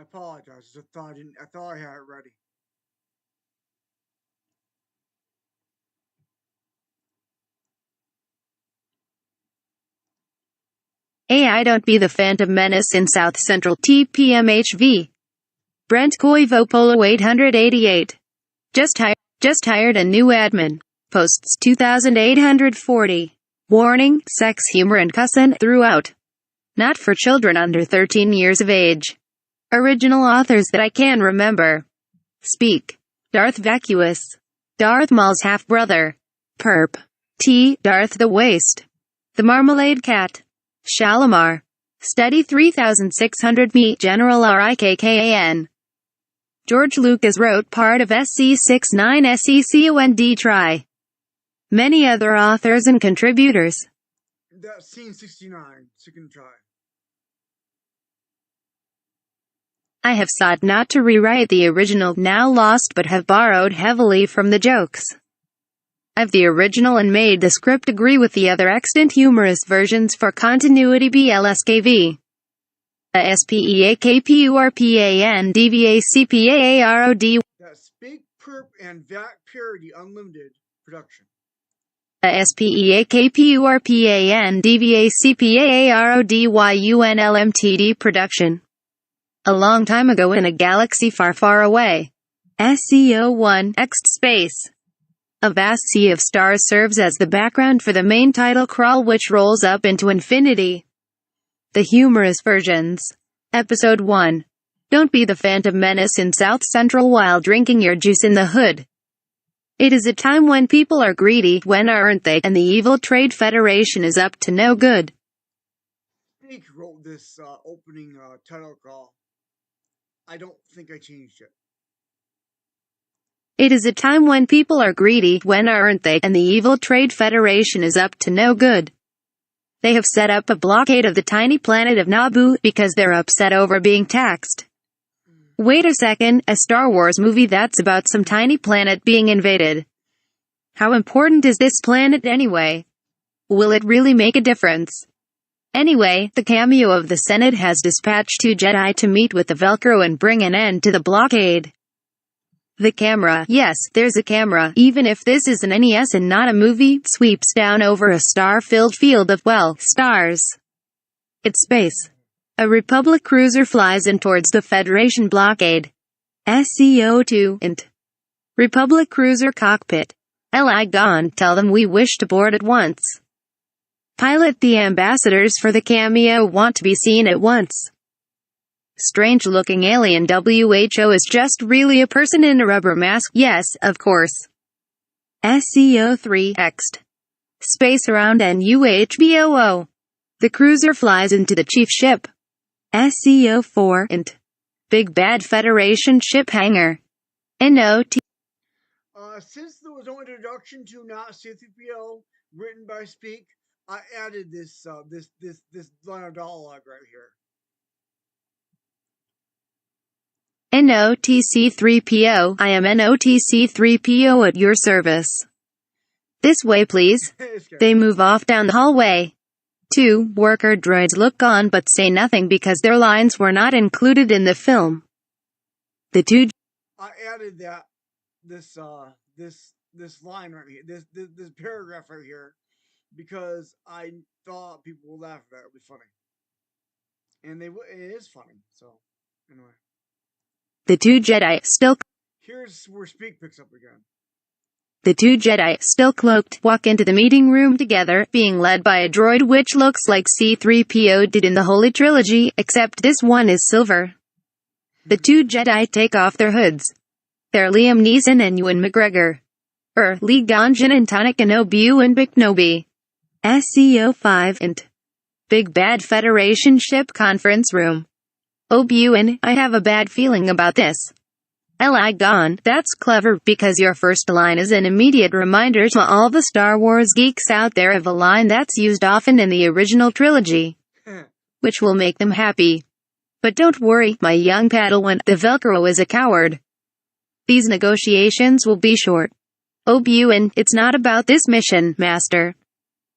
apologize. I thought I had it ready. AI don't be the Phantom Menace in South Central TPMHV. Brent Koivo Polo 888. Just hired a new admin. Posts 2840. Warning, sex, humor and cussin' throughout. Not for children under 13 years of age. Original authors that I can remember. Speak. Darth Vacuous. Darth Maul's half-brother. Perp. T. Darth the Waste. The Marmalade Cat. Shalimar. Study 3600 Meet General Rikkan. George Lucas wrote part of SC69 SECOND Try. Many other authors and contributors. That scene 69, second try. I have sought not to rewrite the original, now lost, but have borrowed heavily from the jokes of the original and made the script agree with the other extant humorous versions for continuity. BLSKV. SPEAKPURPANDVACPAAROD. That Speak, Perp, and Vac Parody Unlimited production. SPEAKPURPANDVACPAARODYUNLMTD production. A long time ago in a galaxy far, far away. SCO1 Ext space. A vast sea of stars serves as the background for the main title crawl, which rolls up into infinity. The humorous versions. Episode 1. Don't be the Phantom Menace in South Central while drinking your juice in the hood. It is a time when people are greedy, when aren't they, and the evil trade federation is up to no good. Speak wrote this opening title call. I don't think I changed it. It is a time when people are greedy, when aren't they, and the evil trade federation is up to no good. They have set up a blockade of the tiny planet of Naboo, because they're upset over being taxed. Wait a second, a Star Wars movie that's about some tiny planet being invaded. How important is this planet anyway? Will it really make a difference? Anyway, the cameo of the Senate has dispatched 2 Jedi to meet with the Velcro and bring an end to the blockade. The camera, yes, there's a camera, even if this is an NES and not a movie, sweeps down over a star-filled field of, well, stars. It's space. A Republic cruiser flies in towards the Federation blockade. SCO2, int. Republic cruiser cockpit. Li gone, tell them we wish to board at once. Pilot, the ambassadors for the cameo want to be seen at once. Strange-looking alien WHO is just really a person in a rubber mask, yes, of course. SCO3 Ext. Space around NUHBOO. The cruiser flies into the chief ship. SCO4 int. Big bad Federation ship hangar. NOT. Since there was no introduction to not C3PO written by Speak, I added this line of dialogue right here. NOTC3PO, I am NOTC3PO at your service. This way please. They move off down the hallway. 2 worker droids look on but say nothing because their lines were not included in the film. The 2 I added this line right here, this paragraph right here, because I thought people would laugh at it. It would be funny. And it is funny, so, anyway. The 2 Jedi, still. Here's where Speak picks up again. The 2 Jedi, still cloaked, walk into the meeting room together, being led by a droid which looks like C-3PO did in the Holy Trilogy, except this one is silver. The 2 Jedi take off their hoods. They're Liam Neeson and Ewan McGregor. Lee Ganjin and Tonic and Obi-Wan Kenobi. SCO5 int. Big bad Federation ship conference room. Obi-Wan, I have a bad feeling about this. Li gone, that's clever, because your first line is an immediate reminder to all the Star Wars geeks out there of a line that's used often in the original trilogy. Which will make them happy. But don't worry, my young Padawan, the Velcro is a coward. These negotiations will be short. Obi-Wan, it's not about this mission, Master.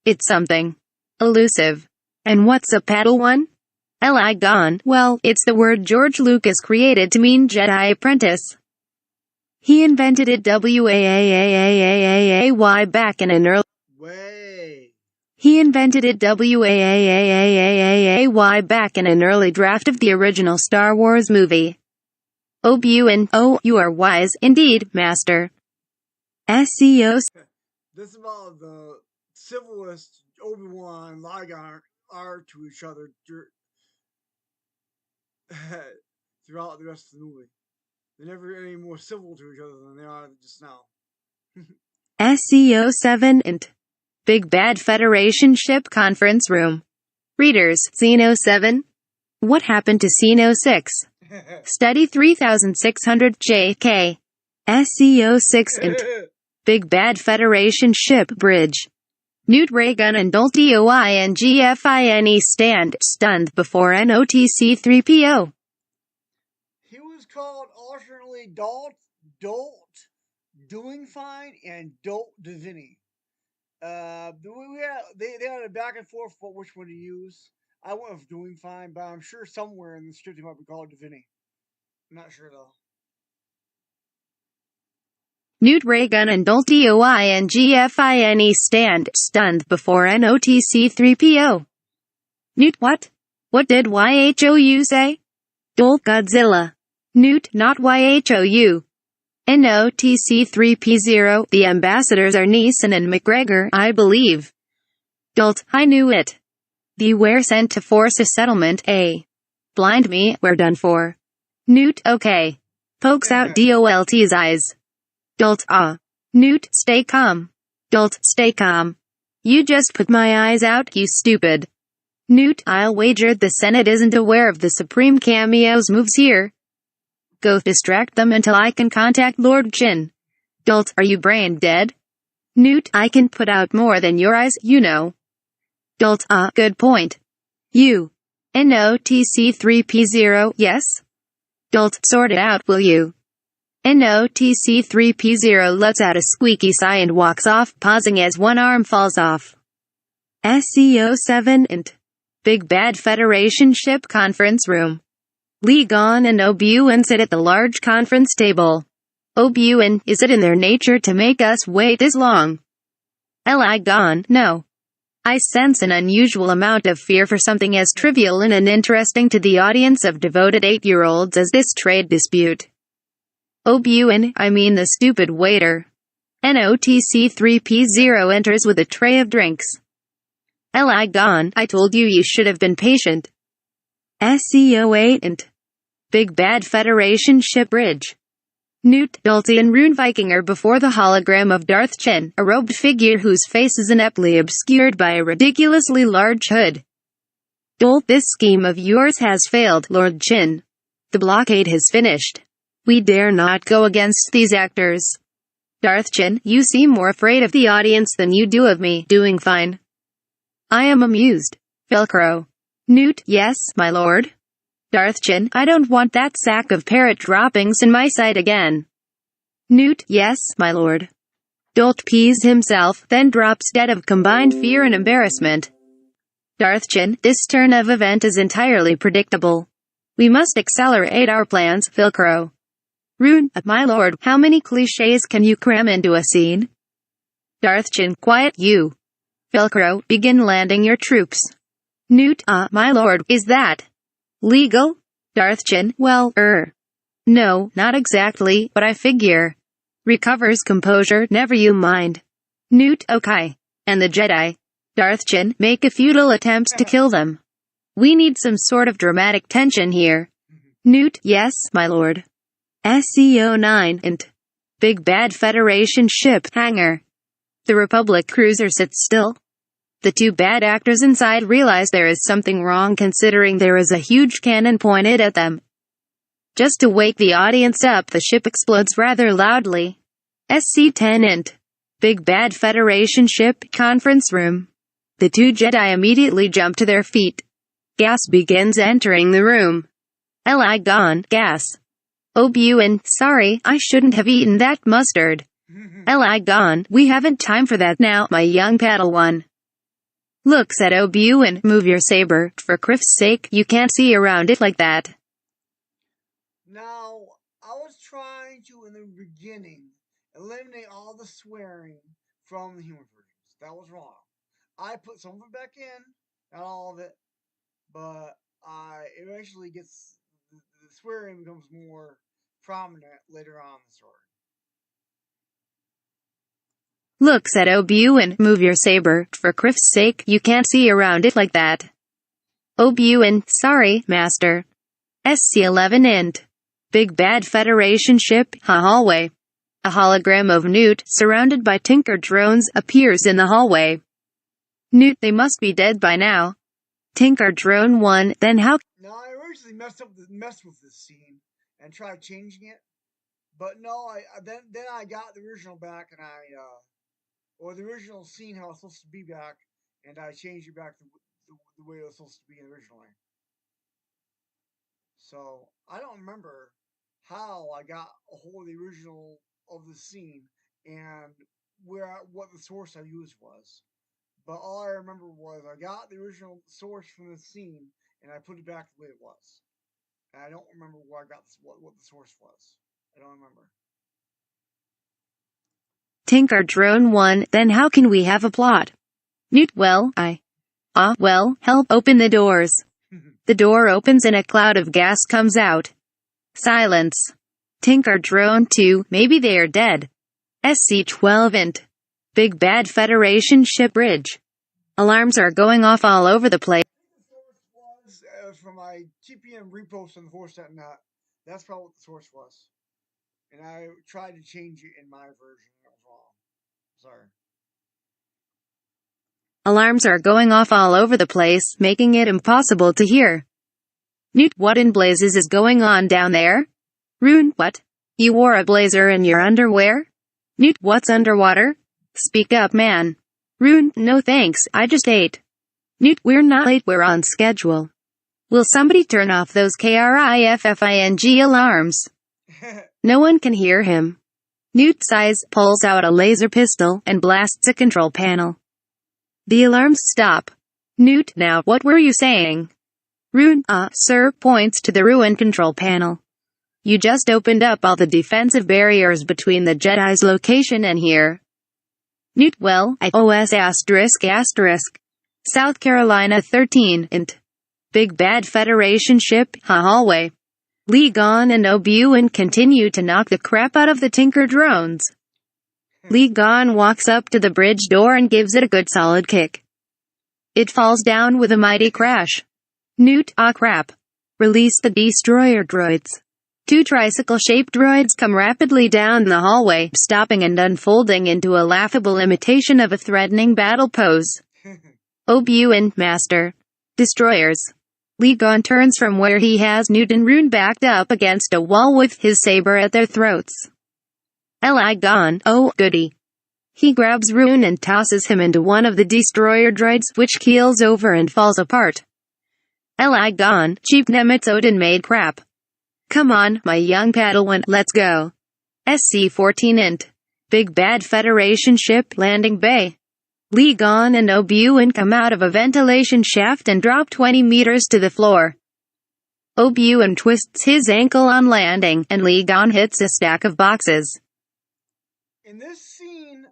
It's something elusive. And what's a Padawan? Li gone. Well, it's the word George Lucas created to mean Jedi apprentice. He invented it WAAAAAAAY back in an early Way. He invented it WAAAAAAAY back in an early draft of the original Star Wars movie. Obi-Wan, oh, you are wise, indeed, master. SEO. This is about the civilist Obi-Wan and Qui-Gon are to each other throughout the rest of the movie. They're never any more civil to each other than they are just now. SEO 7 and Big Bad Federation Ship Conference Room. Readers, Xeno 7? What happened to Xeno 6? Study 3600 JK. SEO 6 and Big Bad Federation Ship Bridge. Newt Raygun and Dolt DOINGFINE stand stunned before NOTC-3PO. He was called alternately Dolt, Doing Fine, and Dolt Divini. They had a back and forth for which one to use. I went with Doing Fine, but I'm sure somewhere in the script he might be called Divini. I'm not sure though. Newt Raygun and Dolt DOINGFINE stand stunned before NOTC-3PO. Newt what? What did YHOU say? Dolt Godzilla. Newt, not YHOU. NOTC-3P0, the ambassadors are Neeson and McGregor, I believe. Dolt, I knew it. The were sent to force a settlement, Blind me, we're done for. Newt, okay. Pokes out DOLT's eyes. Dolt, Newt, stay calm. Dolt, stay calm. You just put my eyes out, you stupid. Newt, I'll wager the Senate isn't aware of the Supreme Cameo's moves here. Go distract them until I can contact Lord Jin. Dolt, are you brain dead? Newt, I can put out more than your eyes, you know. Dolt, good point. You. NOTC-3P0, yes? Dolt, sort it out, will you? NOTC-3P0 lets out a squeaky sigh and walks off, pausing as one arm falls off. SEO 7 and Big Bad Federation Ship Conference Room. Li-Gon and Obi-Wan sit at the large conference table. Obi-Wan, is it in their nature to make us wait this long? Li-Gon, no. I sense an unusual amount of fear for something as trivial and uninteresting to the audience of devoted 8-year-olds as this trade dispute. Obi-Wan, I mean the stupid waiter. NOTC-3P0 enters with a tray of drinks. Li-Gon, I told you should have been patient. SEO 8 and Big Bad Federation Ship Bridge. Newt, Dolte and Rune Viking are before the hologram of Darth Chin, a robed figure whose face is ineptly obscured by a ridiculously large hood. Dolt, this scheme of yours has failed, Lord Chin. The blockade has finished. We dare not go against these actors. Darth Chin, you seem more afraid of the audience than you do of me, doing fine. I am amused. Velcro. Newt, yes, my lord. Darth Chin, I don't want that sack of parrot droppings in my sight again. Newt, yes, my lord. Dolt pees himself, then drops dead of combined fear and embarrassment. Darth Chin, this turn of event is entirely predictable. We must accelerate our plans, Velcro. Rune, my lord, how many clichés can you cram into a scene? Darth Chin, quiet you. Velcro, begin landing your troops. Newt, my lord, is that legal? Darth Chin, well, no, not exactly, but I figure. Recovers composure, never you mind. Newt, okay. And the Jedi? Darth Chin, make a futile attempt to kill them. We need some sort of dramatic tension here. Newt, yes, my lord. SEO 9 and Big Bad Federation Ship Hangar. The Republic cruiser sits still. The two bad actors inside realize there is something wrong considering there is a huge cannon pointed at them. Just to wake the audience up, the ship explodes rather loudly. SC-10 and Big Bad Federation Ship Conference Room. The two Jedi immediately jump to their feet. Gas begins entering the room. Li-Gon, gas. Obi-Wan, sorry, I shouldn't have eaten that mustard. Li-Gon, we haven't time for that now, my young Padawan. Look, said Obuin, move your saber, for Criff's sake, you can't see around it like that. Now, I was trying to, in the beginning, eliminate all the swearing from the human versions. That was wrong. I put some of it back in, not all of it, but I eventually gets the swearing becomes more prominent later on in the story. Look, said Obuin, move your saber, for Criff's sake, you can't see around it like that. Obuin, sorry, master. SC-11 int. Big bad Federation ship, hallway. A hologram of Newt, surrounded by Tinker drones, appears in the hallway. Newt, they must be dead by now. Tinker drone 1, then how? Now, I originally messed with this scene and tried changing it, but no, then I got the original back and or the original scene how it's supposed to be back, and I changed it back the way it was supposed to be originally. So I don't remember how I got a hold of the original of the scene and what the source I used was. But all I remember was I got the original source from the scene and I put it back the way it was. And I don't remember where I got what the source was. I don't remember. Tinker drone 1, then how can we have a plot? Newt, well, help open the doors. The door opens and a cloud of gas comes out. Silence. Tinker drone 2, maybe they are dead. SC-12 int. Big bad Federation ship bridge. Alarms are going off all over the place. The source was from my TPM repost on the 4.net. That's probably what the source was. And I tried to change it in my version. It was wrong. Sorry. Alarms are going off all over the place, making it impossible to hear. Newt, what in blazes is going on down there? Rune, what? You wore a blazer in your underwear? Newt, what's underwater? Speak up, man. Rune, no thanks, I just ate. Newt, we're not late, we're on schedule. Will somebody turn off those KRIFFING alarms? No one can hear him. Newt sighs, pulls out a laser pistol, and blasts a control panel. The alarms stop. Newt, now, what were you saying? Rune, sir, points to the ruined control panel. You just opened up all the defensive barriers between the Jedi's location and here. Newt, well, OS ***. South Carolina 13 int. Big bad Federation ship, hallway. Lee Gon and Obuin continue to knock the crap out of the Tinker drones. Lee Gon walks up to the bridge door and gives it a good solid kick. It falls down with a mighty crash. Newt, crap. Release the destroyer droids. 2 tricycle-shaped droids come rapidly down the hallway, stopping and unfolding into a laughable imitation of a threatening battle pose. Obuin, master. Destroyers. Lee Gon turns from where he has Newt and Rune backed up against a wall with his saber at their throats. Li Gon, oh, goody. He grabs Rune and tosses him into one of the destroyer droids, which keels over and falls apart. Li Gon, cheap Nemetz Odin-made crap. Come on, my young Padawan, let's go. SC-14 int. Big bad Federation ship, landing bay. Lee Gon and Obuin come out of a ventilation shaft and drop 20 meters to the floor. Obuin twists his ankle on landing, and Lee Gon hits a stack of boxes. In this scene,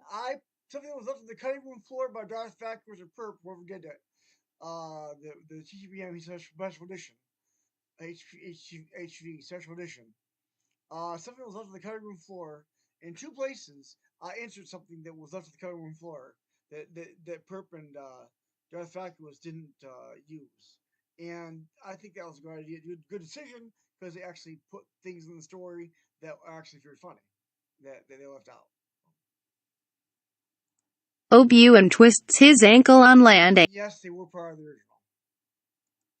something that was left on the cutting room floor by Darth Vader or Perp, whoever did it. The TPM Special Edition. HV Special Edition. Something was left on the cutting room floor. In 2 places, I answered something that was left on the cutting room floor that Perp and Darth Vader didn't use. And I think that was a good idea, good decision, because they actually put things in the story that are actually very funny that they left out. Obuin twists his ankle on landing. Yes, they were part of the original.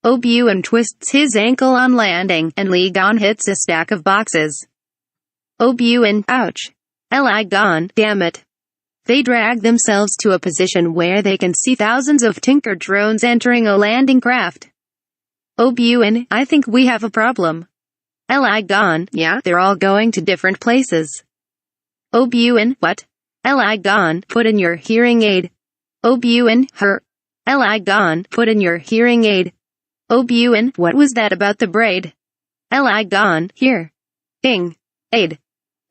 Obuin twists his ankle on landing, and Lee Gon hits a stack of boxes. Obuin, ouch. Li Gon, damn it. They drag themselves to a position where they can see thousands of Tinker drones entering a landing craft. Obuin, I think we have a problem. Li Gon, yeah, they're all going to different places. Obuin, what? Li Gon, put in your hearing aid. Obuin, her. Li gone, put in your hearing aid. Obuin, what was that about the braid? Li gone, here. Ing. Aid.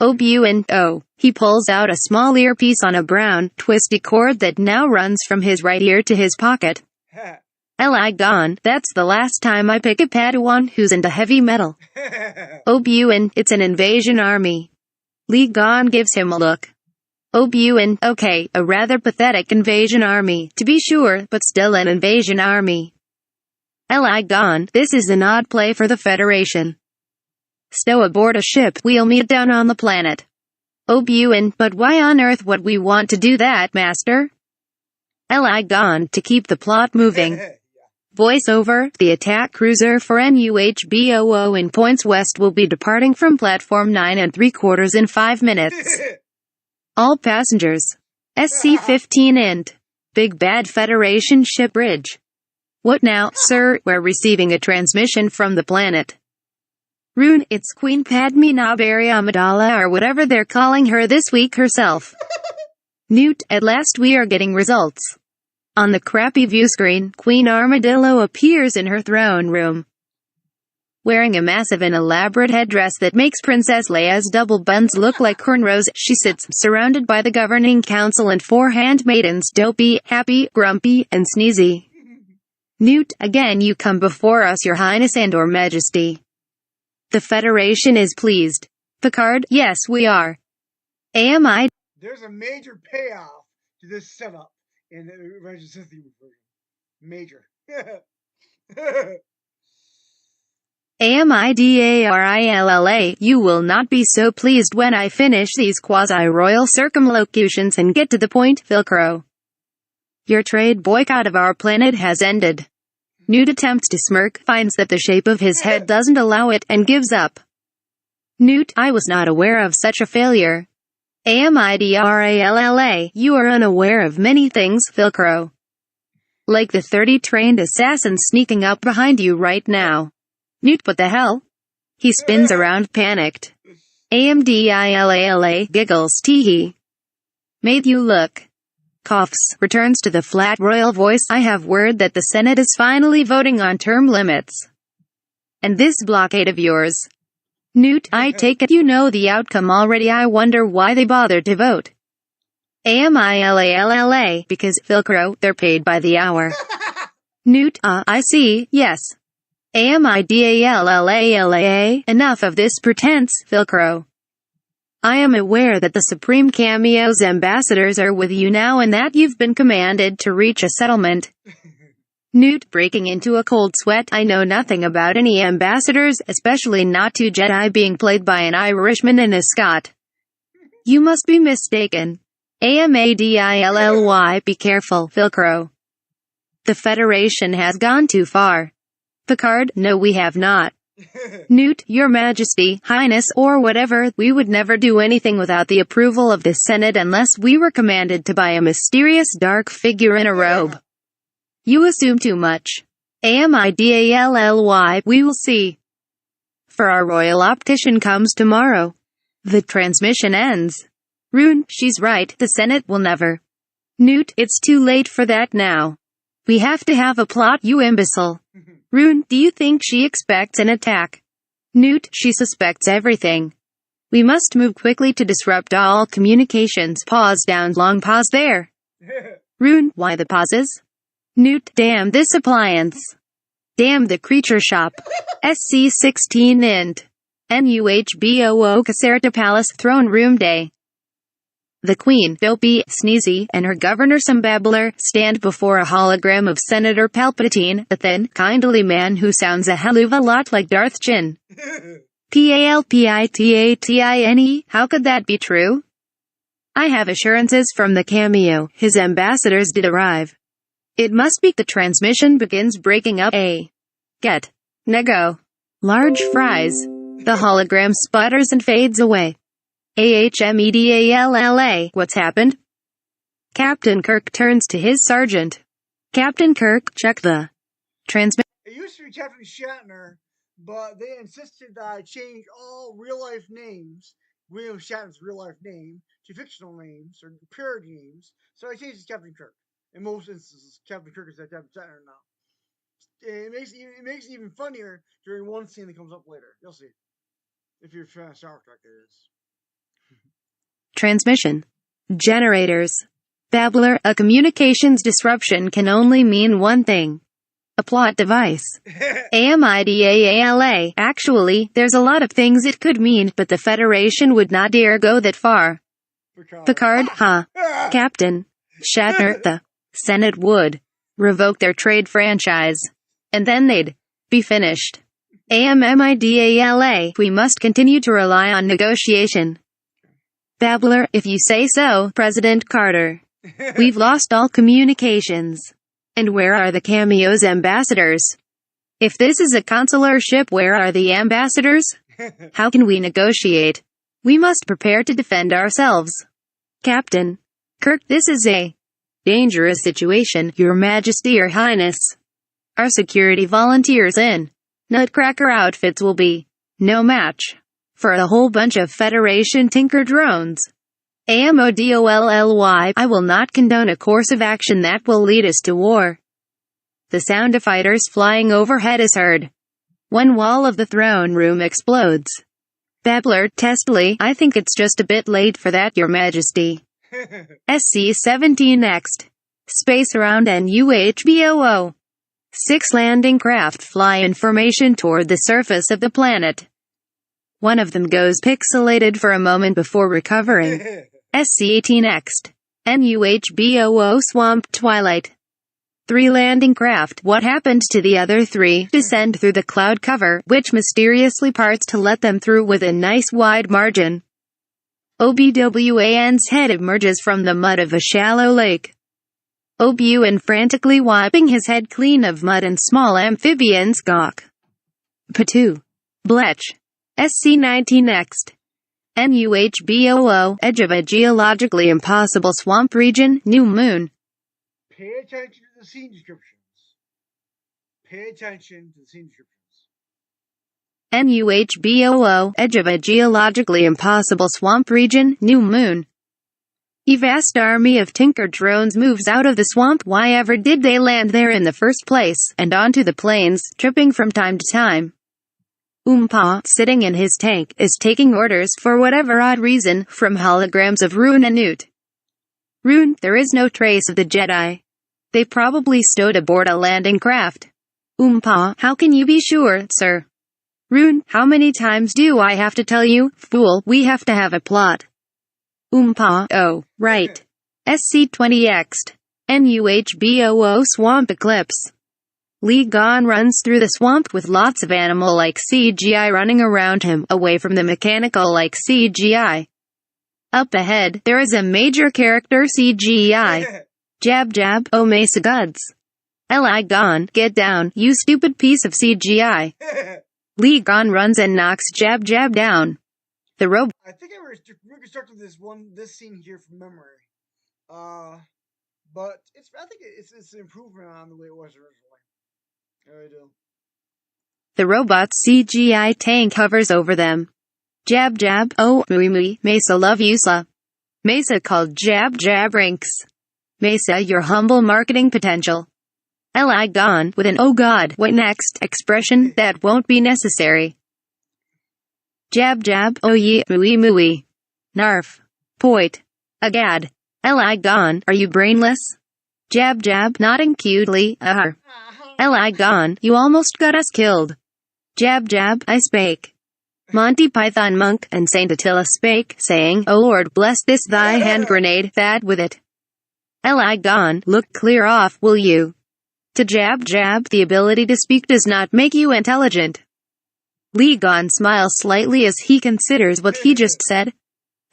Obuin, oh. He pulls out a small earpiece on a brown, twisty cord that now runs from his right ear to his pocket. Li gone, that's the last time I pick a Padawan who's into heavy metal. Obuin, it's an invasion army. Li gone gives him a look. Obuin, okay, a rather pathetic invasion army, to be sure, but still an invasion army. Li gone, this is an odd play for the Federation. Stow aboard a ship, we'll meet down on the planet. Obuin, but why on earth would we want to do that, Master? Li gone, to keep the plot moving. Voiceover, the attack cruiser for NUHBOO in points west will be departing from platform 9 3/4 in 5 minutes. All passengers. SC-15 Int. Big Bad Federation Ship Bridge. What now, sir? We're receiving a transmission from the planet. Rune, it's Queen Padme Nabari Amidala or whatever they're calling her this week herself. Newt, at last we are getting results. On the crappy view screen, Queen Armadillo appears in her throne room. Wearing a massive and elaborate headdress that makes Princess Leia's double buns look like cornrows, she sits, surrounded by the governing council and 4 handmaidens Dopey, Happy, Grumpy, and Sneezy. Newt, again you come before us, your highness and or majesty. The Federation is pleased. Picard, yes we are. AMI. There's a major payoff to this setup in the Revenge of the Sith version. Major. AMIDARILLA, you will not be so pleased when I finish these quasi-royal circumlocutions and get to the point, Velcro. Your trade boycott of our planet has ended. Newt attempts to smirk, finds that the shape of his head doesn't allow it, and gives up. Newt, I was not aware of such a failure. AMIDRALLA, you are unaware of many things, Velcro. Like the 30 trained assassins sneaking up behind you right now. Newt, what the hell? He spins around panicked. AMDILALA, giggles, teehee. Made you look. Coughs, returns to the flat royal voice, I have word that the Senate is finally voting on term limits. And this blockade of yours. Newt, I take it you know the outcome already, I wonder why they bothered to vote. AMILALLA, because, Velcro, they're paid by the hour. Newt, I see, yes. AMIDALLALA, enough of this pretense, Velcro. I am aware that the Supreme Cameo's ambassadors are with you now and that you've been commanded to reach a settlement. Newt, breaking into a cold sweat, I know nothing about any ambassadors, especially not 2 Jedi being played by an Irishman and a Scot. You must be mistaken. AMADILLY, be careful, Velcro. The Federation has gone too far. Picard, no we have not. Newt, your majesty, highness, or whatever, we would never do anything without the approval of the Senate unless we were commanded to by a mysterious dark figure in a robe. You assume too much. AMIDALLY, we will see. For our royal optician comes tomorrow. The transmission ends. Rune, she's right, the Senate will never. Newt, it's too late for that now. We have to have a plot, you imbecile. Rune, do you think she expects an attack? Newt, she suspects everything. We must move quickly to disrupt all communications. Pause down, long pause there. Rune, why the pauses? Newt, damn this appliance. Damn the creature shop. SC-16 Int. NUHBOO Caserta Palace Throne Room Day. The Queen, Dopey, Sneezy, and her governor Sambabbler, stand before a hologram of Senator Palpatine, a thin, kindly man who sounds a hell of a lot like Darth Jin. PALPITATINE, how could that be true? I have assurances from the cameo, his ambassadors did arrive. It must be. The transmission begins breaking up. Get. Nego. Large fries. The hologram sputters and fades away. AHMEDALLA, what's happened? Captain Kirk turns to his sergeant. Captain Kirk, check the transmission. It used to be Captain Shatner, but they insisted that I change all real-life names, William Shatner's real-life name, to fictional names, or parody names, so I changed it to Captain Kirk. In most instances, Captain Kirk is that type of Shatner now. It makes it even funnier during one scene that comes up later. You'll see. If you're a fan of Star Trek, it is. Transmission. Generators. Babbler, a communications disruption can only mean one thing. A plot device. AMIDAALA. Actually, there's a lot of things it could mean, but the Federation would not dare go that far. Picard, huh? Captain. Shatner, the Senate would revoke their trade franchise. And then they'd be finished. AMMIDALA. We must continue to rely on negotiation. Babbler, if you say so, President Carter. We've lost all communications. And where are the cameo's ambassadors? If this is a consular ship, where are the ambassadors? How can we negotiate? We must prepare to defend ourselves. Captain Kirk, this is a dangerous situation, Your Majesty, Your Highness. Our security volunteers in Nutcracker outfits will be no match for a whole bunch of Federation Tinker drones. AMODOLLY. I will not condone a course of action that will lead us to war. The sound of fighters flying overhead is heard. One wall of the throne room explodes. Babbler, testily, I think it's just a bit late for that, Your Majesty. SC-17 next. Space around NUHBOO. 6 landing craft fly in formation toward the surface of the planet. One of them goes pixelated for a moment before recovering. SC-18 next. NUHBOO Swamp Twilight. 3 landing craft. What happened to the other 3? Descend through the cloud cover, which mysteriously parts to let them through with a nice wide margin. OBWAN's head emerges from the mud of a shallow lake. OBUN frantically wiping his head clean of mud and small amphibians gawk. Patu. Bletch. SC-19 next. NUHBOO, edge of a geologically impossible swamp region, new moon. Pay attention to the scene descriptions. Pay attention to the scene descriptions. NUHBOO, edge of a geologically impossible swamp region, new moon. A vast army of Tinker drones moves out of the swamp. Why ever did they land there in the first place, and onto the plains, tripping from time to time? Oompa, sitting in his tank, is taking orders, for whatever odd reason, from holograms of Rune and Newt. Rune, there is no trace of the Jedi. They probably stowed aboard a landing craft. Oompa, how can you be sure, sir? Rune, how many times do I have to tell you, fool, we have to have a plot. Oompa, oh, right. SC-20X. NUHBOO Swamp Eclipse. Lee Gon runs through the swamp with lots of animal-like CGI running around him, away from the mechanical-like CGI. Up ahead, there is a major character CGI. Jab jab, oh Mesa Guds. Li Gon, get down, you stupid piece of CGI. Lee Gon runs and knocks Jab jab down. The robot. I think I reconstructed this scene here from memory. But I think it's an improvement on the way it was originally. I really do. The robot's CGI tank hovers over them. Jab jab, oh, mui Mesa love you sla. Mesa called Jab jab ranks. Mesa your humble marketing potential. Li Gon, with an oh god, what next expression, that won't be necessary. Jab jab, oh ye, mui. Narf. Poit. Agad. Li Gon, are you brainless? Jab jab, nodding cutely, Li Gon, you almost got us killed. Jab jab, I spake. Monty Python monk and Saint Attila spake, saying, O Lord bless this thy hand grenade, that with it. Li Gon, look clear off, will you? To jab jab, the ability to speak does not make you intelligent. Lee Gon smiles slightly as he considers what he just said.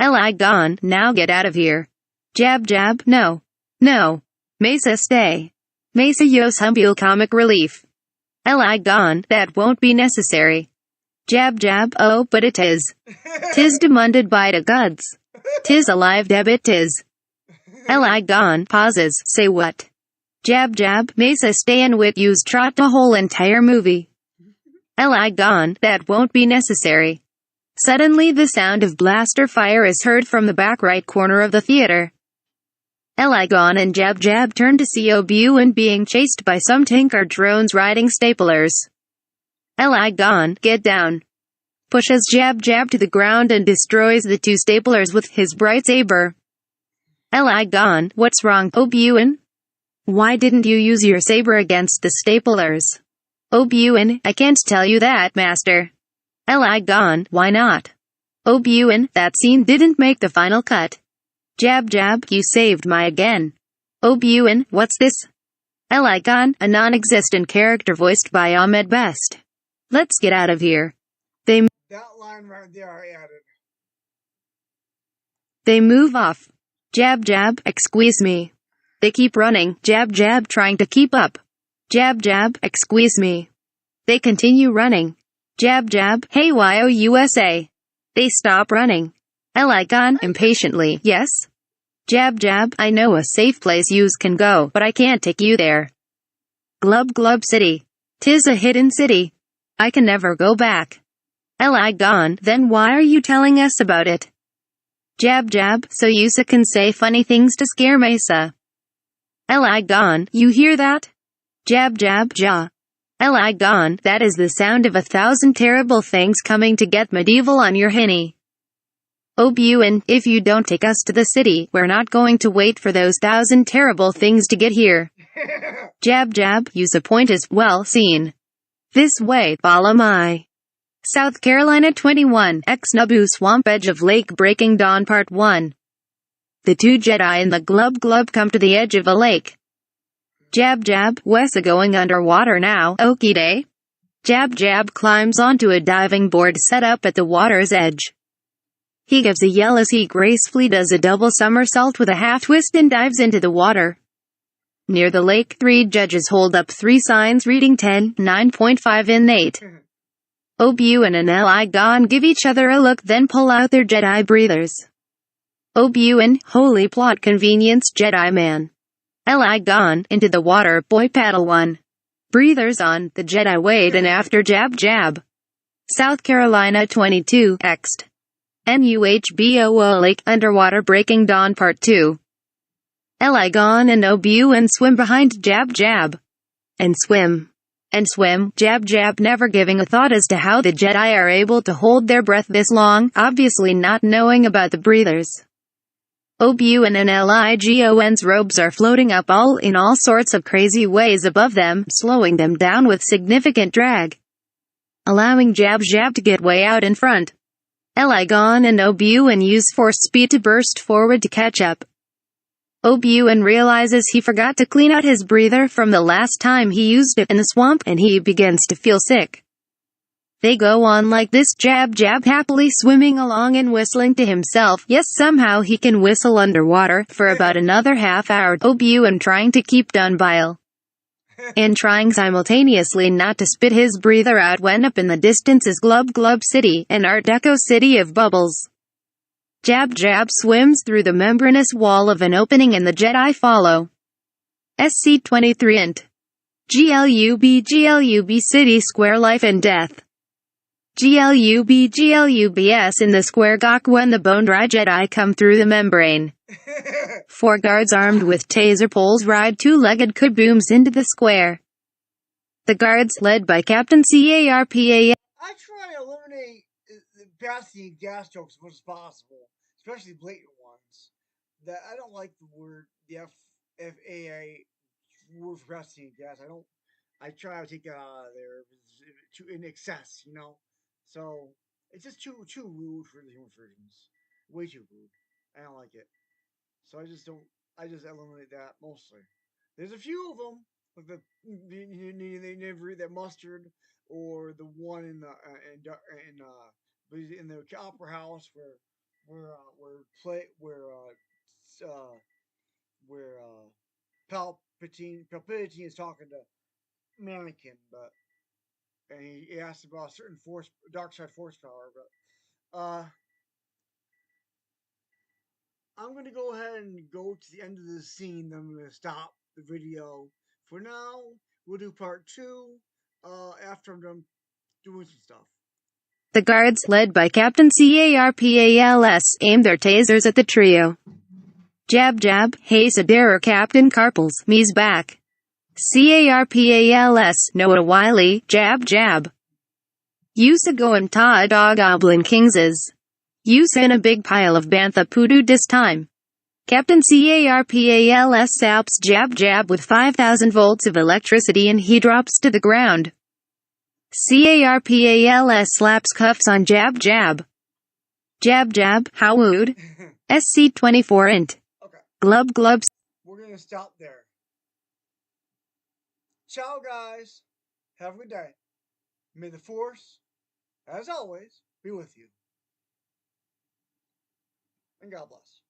Li Gon, now get out of here. Jab jab, no. No. Mesa stay. Mesa yos humble comic relief. Li Gon, that won't be necessary. Jab jab, oh, but it is. Tis demanded by the gods. Tis alive debit tis. Li Gon, pauses, say what? Jab jab, Mesa stay and wit use trot the whole entire movie. Li Gon, that won't be necessary. Suddenly the sound of blaster fire is heard from the back right corner of the theater. Eligon and Jab Jab turn to see Obuin being chased by some tanker drones riding staplers. Eligon, get down, pushes Jab Jab to the ground and destroys the two staplers with his bright saber. Eligon, what's wrong, Obuin? Why didn't you use your saber against the staplers? Obuin, I can't tell you that, master. Eligon, why not? Obuin, that scene didn't make the final cut. Jab Jab, you saved my again. Obuin, what's this? Eligon, a non-existent character voiced by Ahmed Best. Let's get out of here. That line right there I added. They move off. Jab Jab, excuse me. They keep running, Jab Jab trying to keep up. Jab Jab, excuse me. They continue running. Jab Jab, hey YOUSA. They stop running. Eligon, impatiently, yes? Jab Jab, I know a safe place yous can go, but I can't take you there. Glub Glub City. 'Tis a hidden city. I can never go back. Eligon, then why are you telling us about it? Jab Jab, so Yusa can say funny things to scare Mesa. Eligon, you hear that? Jab Jab, ja. Eligon, that is the sound of 1,000 terrible things coming to get medieval on your hinny. Obuin, if you don't take us to the city, we're not going to wait for those 1,000 terrible things to get here. Jab Jab, Yusa point is well seen. This way, follow my. South Carolina 21, ex-Naboo Swamp Edge of Lake Breaking Dawn Part 1. The two Jedi and the Glub Glub come to the edge of a lake. Jab Jab, Wessa going underwater now, okie day. Jab Jab climbs onto a diving board set up at the water's edge. He gives a yell as he gracefully does a double somersault with a half twist and dives into the water. Near the lake, 3 judges hold up 3 signs reading 10, 9.5 and 8. Obuin and Eligon give each other a look then pull out their Jedi breathers. Obuin, holy plot convenience Jedi man. Eligon, into the water boy paddle 1. Breathers on, the Jedi wade and after Jab Jab. South Carolina 22, Ext. NUHBO Lake Underwater Breaking Dawn Part 2. Eligon and Obuin swim behind Jab Jab. And swim. And swim, Jab Jab never giving a thought as to how the Jedi are able to hold their breath this long, obviously not knowing about the breathers. Obuin and Ligon's robes are floating up all in all sorts of crazy ways above them, slowing them down with significant drag, allowing Jab Jab to get way out in front. Eligon and Obuin use force speed to burst forward to catch up. Obuin realizes he forgot to clean out his breather from the last time he used it in the swamp and he begins to feel sick. They go on like this, Jab Jab happily swimming along and whistling to himself. Yes, somehow he can whistle underwater, for about another half hour. Obuin trying to keep down bile. And trying simultaneously not to spit his breather out when up in the distance is Glub Glub City, an Art Deco city of bubbles. Jab Jab swims through the membranous wall of an opening and the Jedi follow. SC-23 int. GLUB City Square Life and Death. GLUBS in the square gawk when the bone dry Jedi come through the membrane. 4 guards armed with taser poles ride 2-legged kabooms into the square. The guards, led by Captain CARPA. I try to eliminate the passing gas jokes as much as possible, especially blatant ones. That I don't like the FAA word for passing gas. I try to take that out of there in excess, you know. So it's just too rude for the human versions. Way too rude. I don't like it. So I just don't. I just eliminate that mostly. There's a few of them, like they never eat that mustard, or the one in the in the opera house Palpatine is talking to Mannequin, but and he asked about a certain dark side force power, but I'm going to go ahead and go to the end of the scene. Then I'm going to stop the video for now. We'll do part 2 after I'm done doing some stuff. The guards, led by Captain CARPALS, aim their tasers at the trio. Jab jab, hey Sadarer Captain Carpals, me's back. CARPALS, Noah Wiley, jab jab. Yusa goem ta dog goblin kingses. Yusa in a big pile of bantha poodoo this time. Captain CARPALS saps jab jab with 5,000 volts of electricity and he drops to the ground. CARPALS slaps cuffs on jab jab. Jab jab, how would? SC24 int. Okay. Glub glubs. We're gonna stop there. Ciao, guys. Have a good day. May the force, as always, be with you. And God bless.